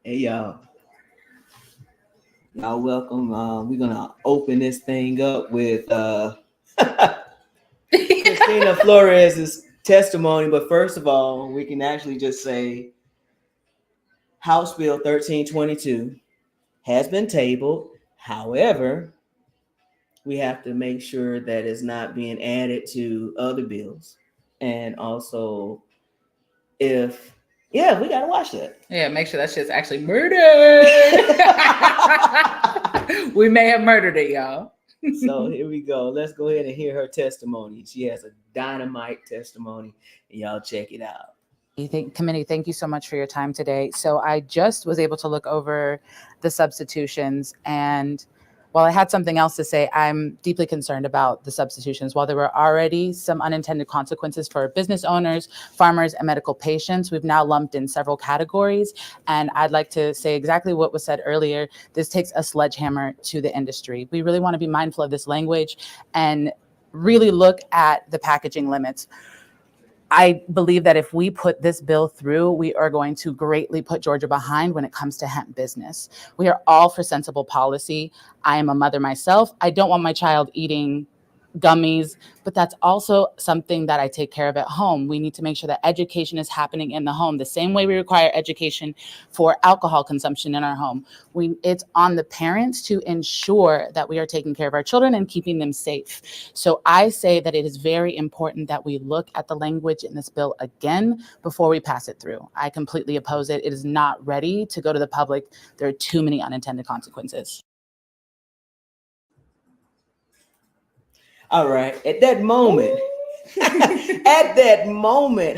Hey y'all welcome. We're gonna open this thing up with Christina Flores's testimony. But first of all, we can actually just say House Bill 1322 has been tabled. However, we have to make sure that it's not being added to other bills. And also, if yeah, we gotta watch that. Yeah, make sure that shit's actually murdered. We may have murdered it, y'all. So here we go. Let's go ahead and hear her testimony. She has a dynamite testimony, and y'all check it out. Committee, thank you so much for your time today. So I just was able to look over the substitutions, and while I had something else to say, I'm deeply concerned about the substitutions. While there were already some unintended consequences for business owners, farmers, and medical patients, we've now lumped in several categories. And I'd like to say exactly what was said earlier. This takes a sledgehammer to the industry. We really want to be mindful of this language and really look at the packaging limits. I believe that if we put this bill through, we are going to greatly put Georgia behind when it comes to hemp business. We are all for sensible policy. I am a mother myself. I don't want my child eating gummies, but that's also something that I take care of at home. We need to make sure that education is happening in the home, the same way we require education for alcohol consumption in our home. It's on the parents to ensure that we are taking care of our children and keeping them safe. So I say that it is very important that we look at the language in this bill again before we pass it through. I completely oppose it. It is not ready to go to the public. There are too many unintended consequences. All right. At that moment,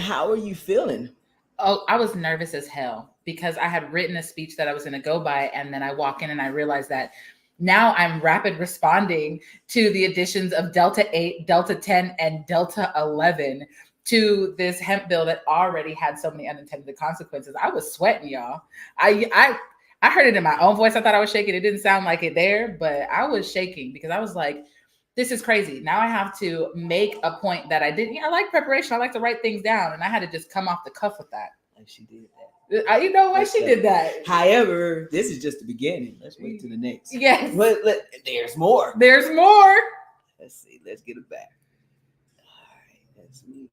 how are you feeling? Oh, I was nervous as hell because I had written a speech that I was going to go by, and then I walk in and I realized that now I'm rapid responding to the additions of Delta 8, Delta 10, and Delta 11 to this hemp bill that already had so many unintended consequences. I was sweating, y'all. I heard it in my own voice. I thought I was shaking. It didn't sound like it there, but I was shaking because I was like, this is crazy. Now I have to make a point that I didn't. I like preparation. I like to write things down, and I had to just come off the cuff with that. Like she did that. You know why she did that. However, this is just the beginning. Let's wait to the next. Yes. There's more. There's more. Let's see. Let's get it back. All right. Let's move.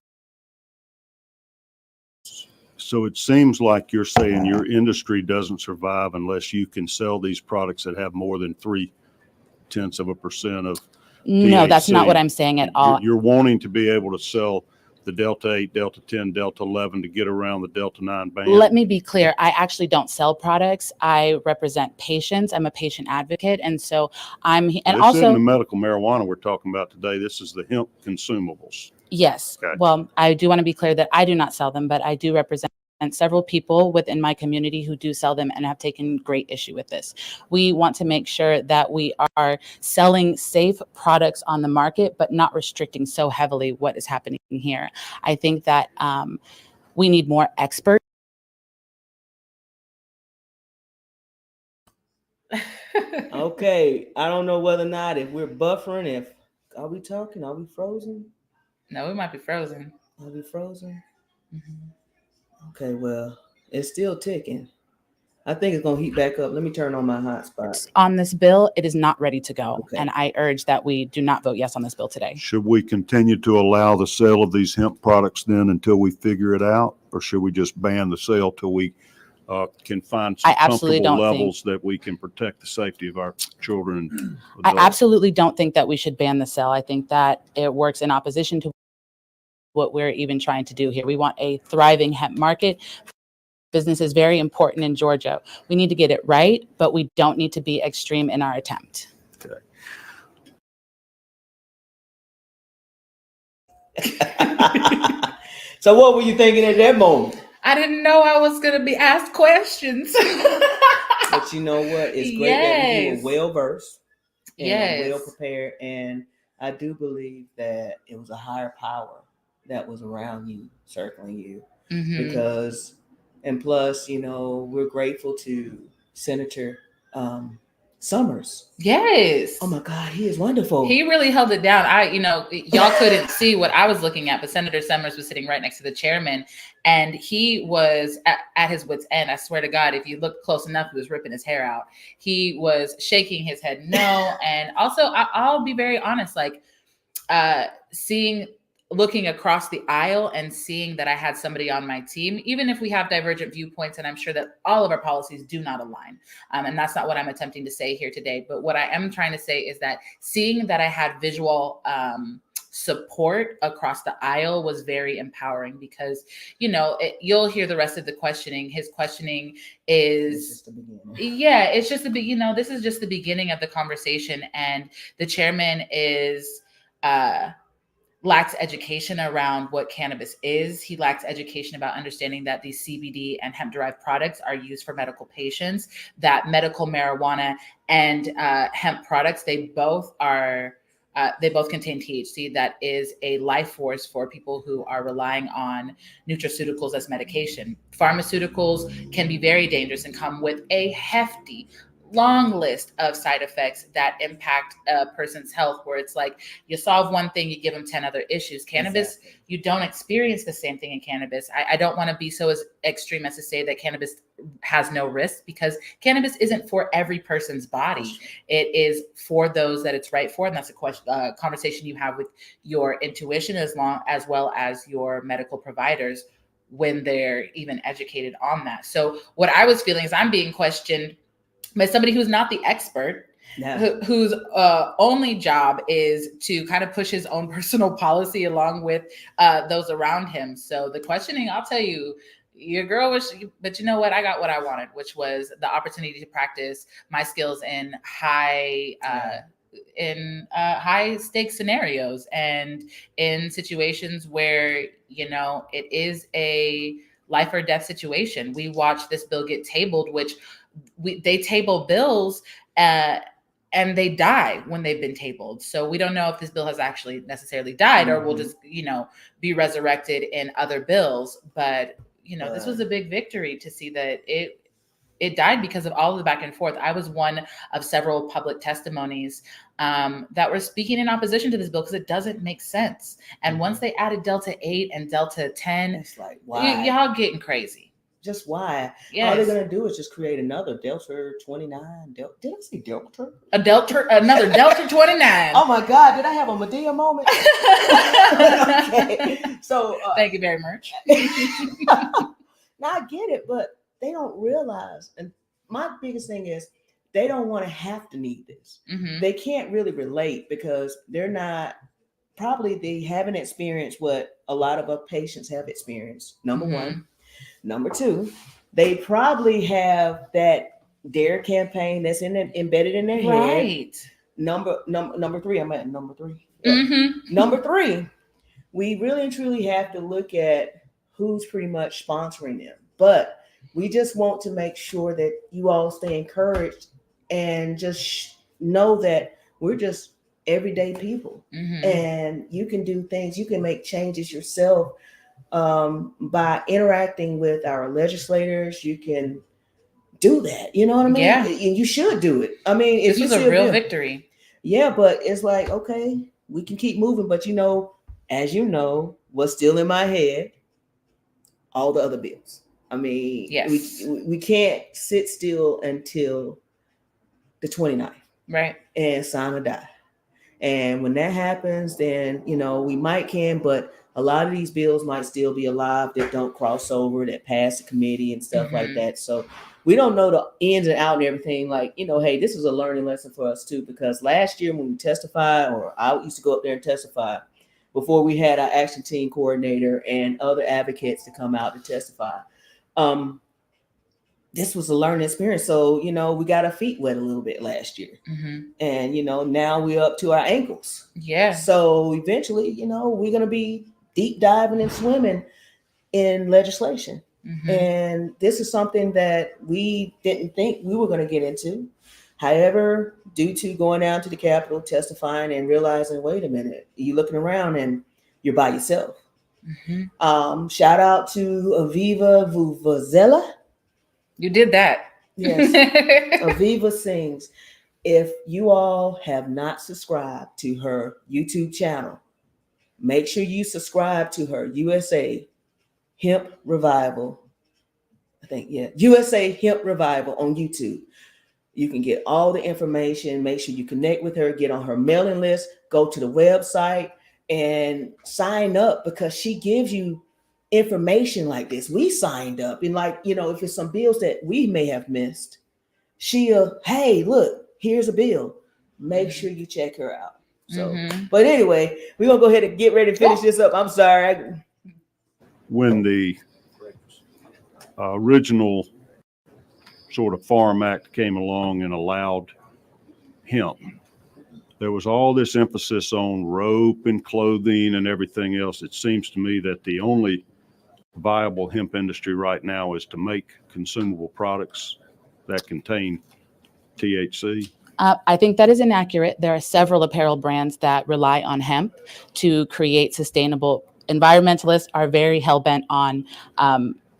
So it seems like you're saying your industry doesn't survive unless you can sell these products that have more than 0.3% of No, that's THC. not what I'm saying at all. You're wanting to be able to sell the Delta 8, Delta 10, Delta 11 to get around the Delta 9 ban. Let me be clear. I actually don't sell products. I represent patients. I'm a patient advocate. And so this isn't the medical marijuana we're talking about today. This is the hemp consumables. Yes. Okay. Well, I do want to be clear that I do not sell them, but I do represent several people within my community who do sell them and have taken great issue with this. We want to make sure that we are selling safe products on the market, but not restricting so heavily what is happening here. I think that we need more experts. Okay, I don't know whether or not if we're buffering, are we talking? Are we frozen? No, we might be frozen. Are we frozen? Mm-hmm. Okay, well, it's still ticking. I think it's going to heat back up. Let me turn on my hotspot. On this bill, it is not ready to go. Okay. And I urge that we do not vote yes on this bill today. Should we continue to allow the sale of these hemp products then until we figure it out? Or should we just ban the sale till we can find some comfortable levels that we can protect the safety of our children? I absolutely don't think that we should ban the sale. I think that it works in opposition to what we're even trying to do here. We want a thriving hemp market. Business is very important in Georgia. We need to get it right, but we don't need to be extreme in our attempt. Okay. So what were you thinking at that moment? I didn't know I was going to be asked questions. But you know what? It's great that you were well-versed and well-prepared. And I do believe that it was a higher power that was around you, circling you. Mm-hmm. Because, and plus, we're grateful to Senator Summers. Yes. Oh my God, he is wonderful. He really held it down. Y'all couldn't see what I was looking at, but Senator Summers was sitting right next to the chairman, and he was at his wit's end. I swear to God, if you look close enough, he was ripping his hair out. He was shaking his head no. And also, I'll be very honest, like looking across the aisle and seeing that I had somebody on my team, even if we have divergent viewpoints, and I'm sure that all of our policies do not align. And that's not what I'm attempting to say here today. But what I am trying to say is that seeing that I had visual support across the aisle was very empowering, because, you'll hear the rest of the questioning. His questioning is, it's just this is just the beginning of the conversation. And the chairman lacks education around what cannabis is. He lacks education about understanding that these CBD and hemp-derived products are used for medical patients, that medical marijuana and hemp products, they both contain THC that is a life force for people who are relying on nutraceuticals as medication. Pharmaceuticals can be very dangerous and come with a hefty, long list of side effects that impact a person's health, where it's like you solve one thing, you give them 10 other issues. Cannabis, exactly. You don't experience the same thing in cannabis. I don't want to be so as extreme as to say that cannabis has no risk, because cannabis isn't for every person's body. It is for those that it's right for. And that's a conversation you have with your intuition as well as your medical providers when they're even educated on that. So what I was feeling is I'm being questioned by somebody who's not the expert, whose only job is to kind of push his own personal policy along with those around him. So the questioning, I'll tell you, your girl was, but you know what? I got what I wanted, which was the opportunity to practice my skills in high stakes scenarios and in situations where, it is a life or death situation. We watched this bill get tabled, which they table bills and they die when they've been tabled. So we don't know if this bill has actually necessarily died or will just, be resurrected in other bills. But, this was a big victory to see that it died because of all of the back and forth. I was one of several public testimonies that were speaking in opposition to this bill because it doesn't make sense. And once they added Delta 8 and Delta 10, it's like, why? Y'all getting crazy. Just why? Yes. All they're going to do is just create another Delta 29. Did I say Delta? Another Delta 29. Oh my God, did I have a Medea moment? Okay. So thank you very much. Now I get it, but they don't realize. And my biggest thing is they don't want to have to need this. Mm-hmm. They can't really relate because they haven't experienced what a lot of our patients have experienced. Number one. Number two, they probably have that DARE campaign that's embedded in their head. Right. Number three, I'm at number three. Yeah. Mm-hmm. Number three, we really and truly have to look at who's pretty much sponsoring them. But we just want to make sure that you all stay encouraged and just know that we're just everyday people. Mm-hmm. And you can do things, you can make changes yourself. By interacting with our legislators, you can do that. You know what I mean? Yeah. And you should do it. I mean, this was a real victory. Yeah, but it's like, okay, we can keep moving. But as you know, what's still in my head, all the other bills. I mean, yes. we can't sit still until the 29th. Right. And sign or die. And when that happens, then, we can, but a lot of these bills might still be alive that don't cross over, that pass the committee and stuff like that. So we don't know the ins and out and everything. Like, hey, this is a learning lesson for us too, because last year when we testified, or I used to go up there and testify before we had our action team coordinator and other advocates to come out to testify. This was a learning experience. So, we got our feet wet a little bit last year. Mm-hmm. And, now we're up to our ankles. Yeah. So eventually, we're going to be deep diving and swimming in legislation. Mm-hmm. And this is something that we didn't think we were going to get into. However, due to going down to the Capitol, testifying and realizing, wait a minute, you're looking around and you're by yourself. Mm-hmm. Shout out to Aviva Vuvuzela. You did that. Yes. Aviva sings. If you all have not subscribed to her YouTube channel, make sure you subscribe to her USA Hemp Revival. USA Hemp Revival on YouTube. You can get all the information. Make sure you connect with her, get on her mailing list, go to the website and sign up, because she gives you information like this. We signed up, and if it's some bills that we may have missed, she'll, hey, look, here's a bill. Make sure you check her out. So, but anyway, we're going to go ahead and get ready to finish this up. I'm sorry. When the original sort of Farm Act came along and allowed hemp, there was all this emphasis on rope and clothing and everything else. It seems to me that the only viable hemp industry right now is to make consumable products that contain THC. I think that is inaccurate. There are several apparel brands that rely on hemp to create sustainable. Environmentalists are very hell-bent on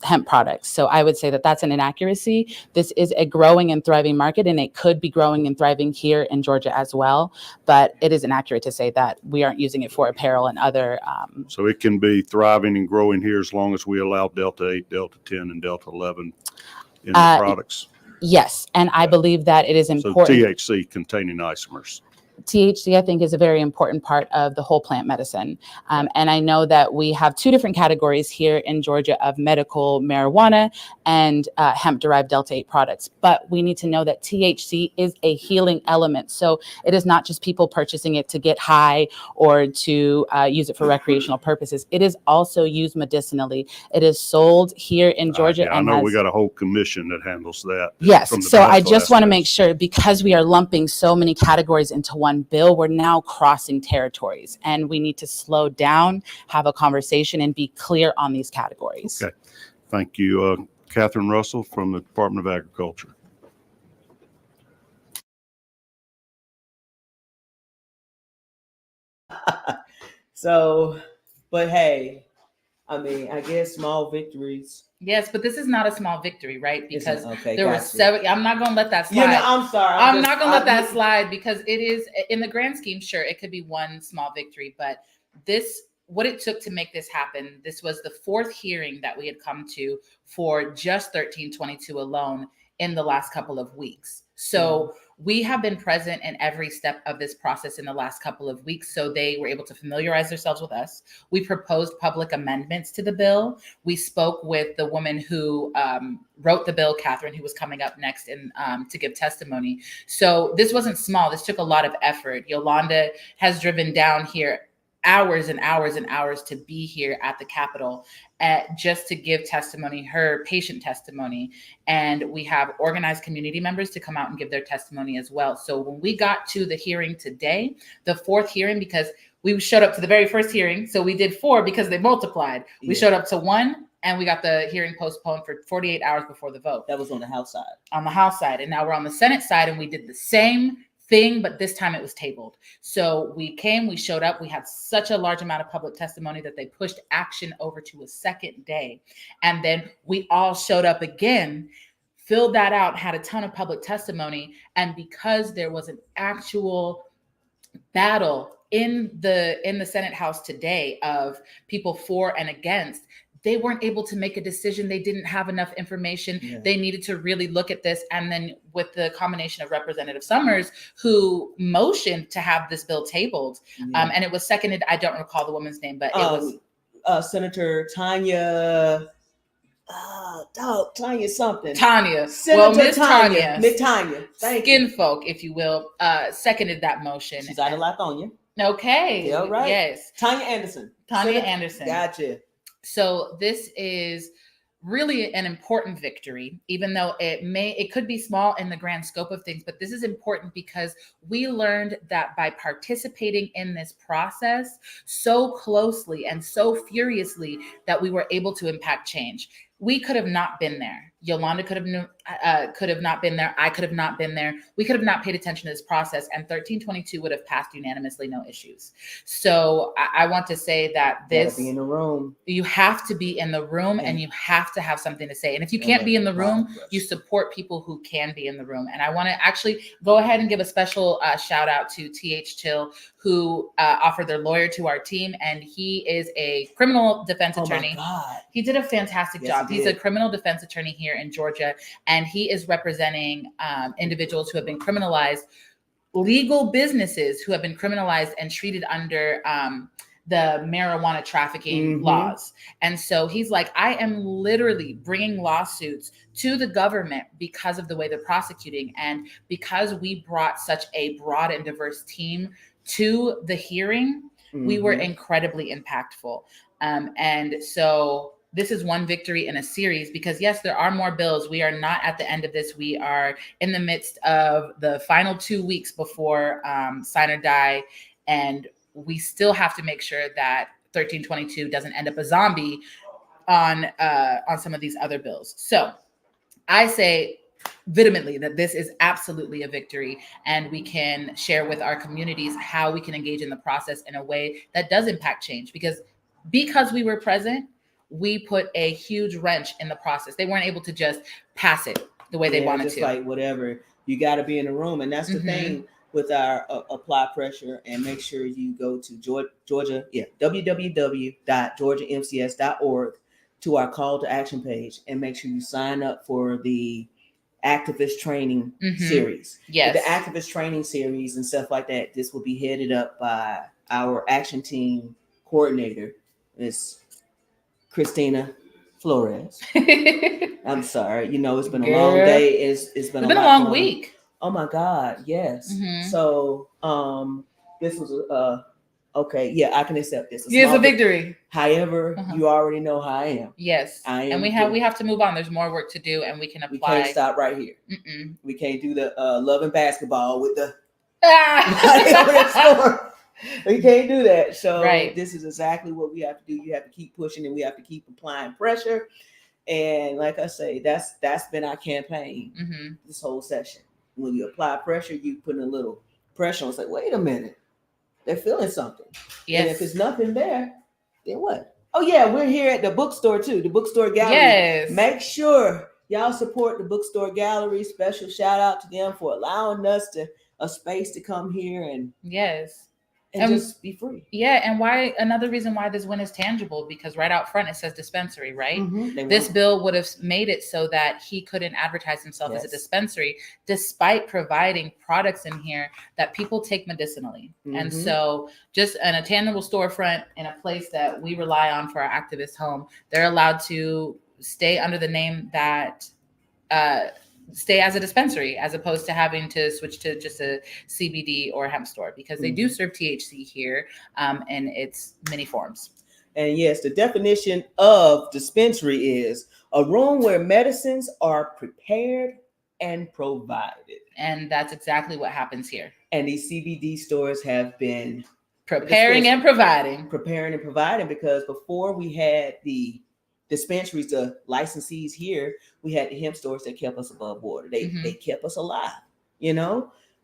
hemp products. So I would say that that's an inaccuracy. This is a growing and thriving market, and it could be growing and thriving here in Georgia as well. But it is inaccurate to say that we aren't using it for apparel and other. So it can be thriving and growing here as long as we allow Delta 8, Delta 10, and Delta 11 in the products. Yes, and I believe that it is important. So THC containing isomers. THC, I think, is a very important part of the whole plant medicine. And I know that we have two different categories here in Georgia of medical marijuana and hemp-derived Delta-8 products. But we need to know that THC is a healing element. So it is not just people purchasing it to get high or to use it for recreational purposes. It is also used medicinally. It is sold here in Georgia. I know we got a whole commission that handles that. Yes. So I just want to make sure, because we are lumping so many categories into one bill, we're now crossing territories, and we need to slow down, have a conversation, and be clear on these categories. Okay. Thank you. Catherine Russell from the Department of Agriculture. So, but hey, I mean, I guess small victories. Yes, but this is not a small victory, right? Because there were 7. I'm not going to let that slide. I'm sorry. I'm not going to let that slide, because it is, in the grand scheme, sure, it could be one small victory. But what it took to make this happen, this was the 4th hearing that we had come to for just 1322 alone in the last couple of weeks. So we have been present in every step of this process in the last couple of weeks. So they were able to familiarize themselves with us. We proposed public amendments to the bill. We spoke with the woman who wrote the bill, Catherine, who was coming up next to give testimony. So this wasn't small. This took a lot of effort. Yolanda has driven down here hours and hours and hours to be here at the Capitol just to give testimony, her patient testimony. And we have organized community members to come out and give their testimony as well. So when we got to the hearing today, the 4th hearing, because we showed up to the very first hearing, so we did 4 because they multiplied. Yeah. We showed up to 1, and we got the hearing postponed for 48 hours before the vote. That was on the House side. On the House side. And now we're on the Senate side, and we did the same thing, but this time it was tabled. So we showed up, we had such a large amount of public testimony that they pushed action over to a 2nd day. And then we all showed up again, filled that out, had a ton of public testimony. And because there was an actual battle in the Senate House today of people for and against, they weren't able to make a decision. They didn't have enough information. Yeah. They needed to really look at this. And then with the combination of Representative Summers, who motioned to have this bill tabled, and it was seconded, I don't recall the woman's name, but it was Senator Tanya. Tanya something. Tanya. Senator Miss Tanya. Miss Tanya. Skin folk, if you will, seconded that motion. She's out of Lithonia. Okay. Yeah, right. Yes. Tanya Anderson. Anderson. Gotcha. So this is really an important victory, even though it could be small in the grand scope of things, but this is important because we learned that by participating in this process so closely and so furiously that we were able to impact change. We could have not been there. Yolanda could have not been there. I could have not been there. We could have not paid attention to this process, and 1322 would have passed unanimously, no issues. So I want to say that this, be in the room. You have to be in the room, and you have to have something to say. And if you can't be in the room, you support people who can be in the room. And I want to actually go ahead and give a special shout out to TH Chill, who offered their lawyer to our team, and he is a criminal defense attorney. Oh my God. He did a fantastic job. He's a criminal defense attorney here in Georgia, and he is representing individuals who have been criminalized, legal businesses who have been criminalized and treated under the marijuana trafficking laws. And so he's like, I am literally bringing lawsuits to the government because of the way they're prosecuting. And because we brought such a broad and diverse team to the hearing, we were incredibly impactful. And so this is one victory in a series, because yes, there are more bills. We are not at the end of this. We are in the midst of the final 2 weeks before sign or die. And we still have to make sure that 1322 doesn't end up a zombie on some of these other bills. So I say vehemently that this is absolutely a victory, and we can share with our communities how we can engage in the process in a way that does impact change, because we were present, we put a huge wrench in the process. They weren't able to just pass it the way they wanted just to. Like whatever, you got to be in the room. And that's the thing with our apply pressure. And make sure you go to Georgia, www.georgiamcs.org, to our call to action page, and make sure you sign up for the activist training series. Yes. The activist training series and stuff like that. This will be headed up by our action team coordinator, Miss Christina Flores. I'm sorry. It's been a long day. It's been a long week. Oh my God. Yes. So, this was okay. Yeah, I can accept this. It's a victory. However, you already know how I am. Yes. And we have to move on. There's more work to do, and we can apply. We can't stop right here. We can't do the love and basketball with the we can't do that. So This is exactly what we have to do. You have to keep pushing, and we have to keep applying pressure. And like I say, that's been our campaign this whole session. When you apply pressure, you put a little pressure on. Say, wait a minute, they're feeling something. Yes. And if there's nothing there, then what? Oh yeah, we're here at the bookstore too. The bookstore gallery. Yes. Make sure y'all support the bookstore gallery. Special shout out to them for allowing us a space to come here and and just be free. Yeah, and another reason why this win is tangible, because right out front it says dispensary, right? This bill would have made it so that he couldn't advertise himself as a dispensary, despite providing products in here that people take medicinally. And so just in a tangible storefront in a place that we rely on for our activist home, they're allowed to stay under the name that stay as a dispensary, as opposed to having to switch to just a CBD or hemp store, because they do serve THC here in its many forms. And yes, the definition of dispensary is a room where medicines are prepared and provided. And that's exactly what happens here. And these CBD stores have been preparing and providing, because before we had the dispensaries, the licensees here, we had the hemp stores that kept us above water. They kept us alive.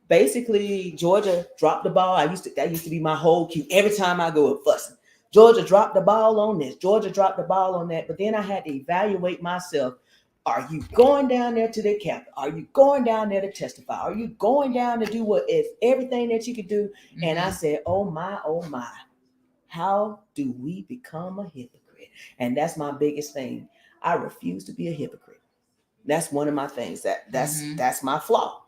Basically, Georgia dropped the ball. That used to be my whole cue. Every time I go up fussing, Georgia dropped the ball on this. Georgia dropped the ball on that. But then I had to evaluate myself. Are you going down there to the Capitol? Are you going down there to testify? Are you going down to do everything that you could do? And I said, oh my, how do we become a hypocrite? And that's my biggest thing. I refuse to be a hypocrite. That's one of my things. That's my flaw.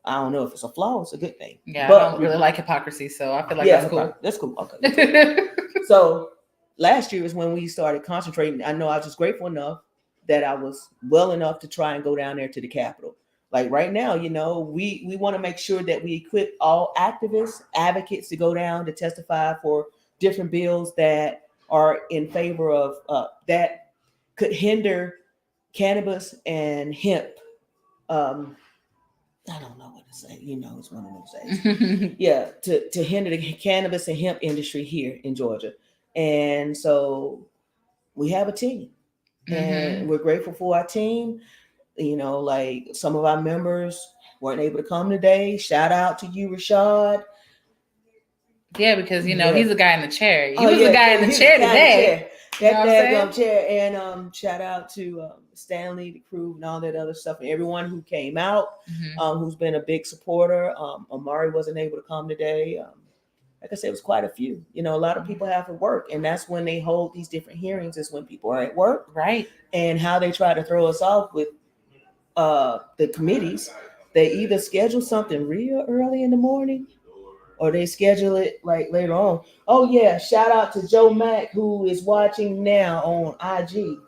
I don't know if it's a flaw. It's a good thing. Yeah, but I don't really like hypocrisy, so I feel like that's cool. That's cool. Okay. So last year is when we started concentrating. I know I was just grateful enough that I was well enough to try and go down there to the Capitol. Like right now, we want to make sure that we equip all activists, advocates to go down to testify for different bills that are in favor of that could hinder cannabis and hemp. I don't know what to say. It's one of those things. Yeah, to hinder the cannabis and hemp industry here in Georgia. And so we have a team, and we're grateful for our team. like some of our members weren't able to come today. Shout out to you, Rashad. Yeah, because he's the guy in the chair. He was the guy in the chair today. That daggum chair. And shout out to Stanley, the crew, and all that other stuff, and everyone who came out, who's been a big supporter. Amari wasn't able to come today. Like I said, it was quite a few. A lot of people have to work, and that's when they hold these different hearings, is when people are at work. Right. And how they try to throw us off with the committees. They either schedule something real early in the morning, or they schedule it like later on. Oh yeah, shout out to Joe Mack, who is watching now on IG.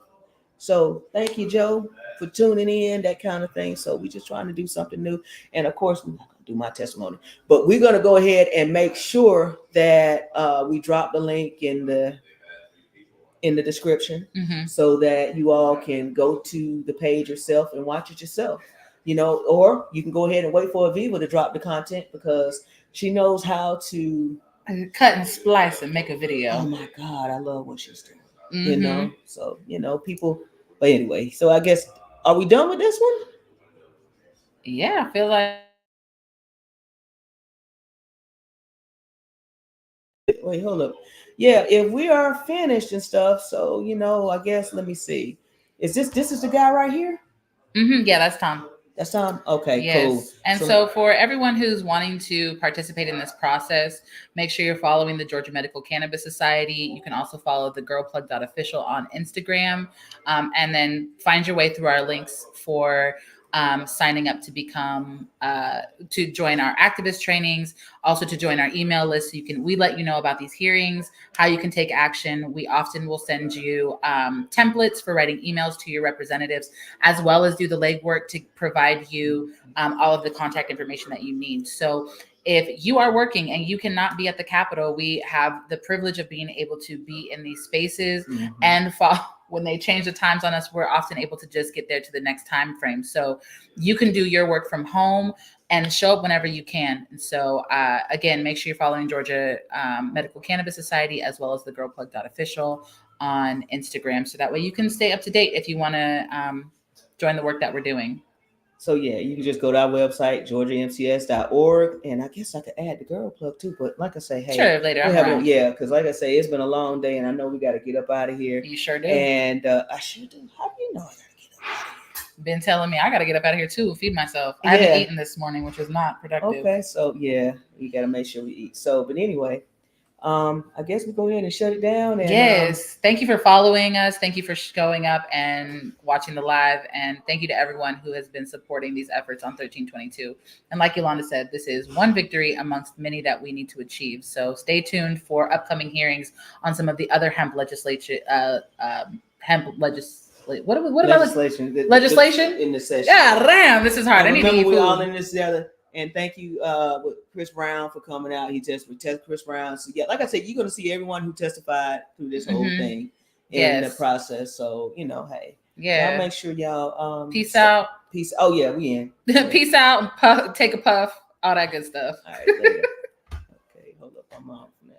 So thank you, Joe, for tuning in, that kind of thing. So we're just trying to do something new. And of course, we're not going to do my testimony, but we're going to go ahead and make sure that we drop the link in the description, so that you all can go to the page yourself and watch it yourself. Or you can go ahead and wait for Aviva to drop the content, because she knows how to cut and splice and make a video. Oh my God, I love what she's doing. So people. But anyway, so I guess, are we done with this one? Yeah, I feel like. Wait, hold up. Yeah, if we are finished and stuff, so I guess, let me see. Is this is the guy right here? Yeah, that's Tom. That's Tom. Okay, yes. Cool. And so for everyone who's wanting to participate in this process, make sure you're following the Georgia Medical Cannabis Society. You can also follow the girlplug.official on Instagram, and then find your way through our links for signing up to become to join our activist trainings, also to join our email list. So we let you know about these hearings, how you can take action. We often will send you templates for writing emails to your representatives, as well as do the legwork to provide you all of the contact information that you need. So if you are working and you cannot be at the Capitol, we have the privilege of being able to be in these spaces and when they change the times on us, we're often able to just get there to the next time frame. So you can do your work from home and show up whenever you can. And so again, make sure you're following Georgia Medical Cannabis Society, as well as the girlplug.official on Instagram. So that way you can stay up to date if you want to join the work that we're doing. So yeah, you can just go to our website, georgiamcs.org, and I guess I could add the girl plug too. But like I say, hey, sure, later. Yeah, because like I say, it's been a long day, and I know we got to get up out of here. You sure do. And I sure do. How do you know I got to get up out of here? Been telling me I got to get up out of here too, feed myself. I haven't eaten this morning, which was not productive. Okay, so yeah, we got to make sure we eat. So, but anyway. I guess we go ahead and shut it down. And, yes. Thank you for following us. Thank you for showing up and watching the live. And thank you to everyone who has been supporting these efforts on 1322. And like Yolanda said, this is one victory amongst many that we need to achieve. So stay tuned for upcoming hearings on some of the other hemp legislation. Legislation in the session. Yeah, damn, this is hard. I need to eat food. All in this together. And thank you, with Chris Brown, for coming out. He tested Chris Brown. So yeah, like I said, you're going to see everyone who testified through this whole thing in the process. So hey, y'all make sure y'all peace out. Peace. Oh yeah, we in. Peace out. Puff, take a puff. All that good stuff. All right, later. Okay, hold up, I'm out.